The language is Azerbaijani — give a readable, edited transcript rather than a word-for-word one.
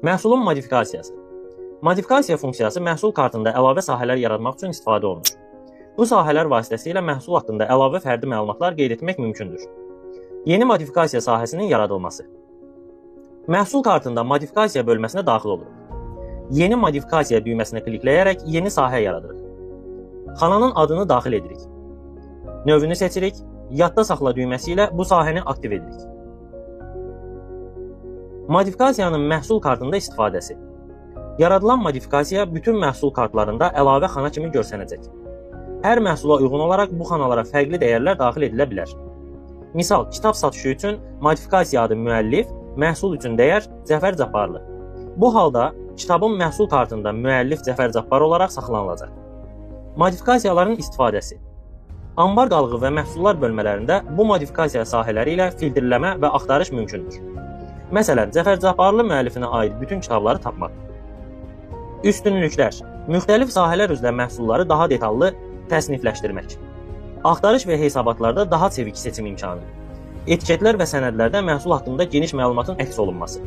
Məhsulun modifikasiyası. Modifikasiya funksiyası məhsul kartında əlavə sahələr yaratmaq üçün istifadə olunur. Bu sahələr vasitəsilə məhsul haqqında əlavə fərdi məlumatlar qeyd etmək mümkündür. Yeni modifikasiya sahəsinin yaradılması. Məhsul kartında modifikasiya bölməsinə daxil oluruq. Yeni modifikasiya düyməsinə klikləyərək yeni sahə yaradırıq. Xananın adını daxil edirik. Növünü seçirik, yadda saxla düyməsi ilə bu sahəni aktiv edirik. Modifikasiyanın məhsul kartında istifadəsi. Yaradılan modifikasiya bütün məhsul kartlarında əlavə xana kimi görsənəcək. Hər məhsula uyğun olaraq bu xanalara fərqli dəyərlər daxil edilə bilər. Misal, kitab satışı üçün modifikasiya adı müəllif, məhsul üçün dəyər Cəfər Cabbarlı. Bu halda kitabın məhsul kartında müəllif Cəfər Cabbar olaraq saxlanılacaq. Modifikasiyaların istifadəsi. Ambar qalığı və məhsullar bölmələrində bu modifikasiya sahələri ilə filtrləmə və axtarış mümkündür. Məsələn, Cəfər Cabbarlı müəllifinə aid bütün kitabları tapmaq. Üstünlüklər. Müxtəlif sahələr üzrə məhsulları daha detallı təsnifləşdirmək. Axtarış və hesabatlarda daha çevik seçim imkanı. Etiketlər və sənədlərdə məhsul haqqında geniş məlumatın əks olunması.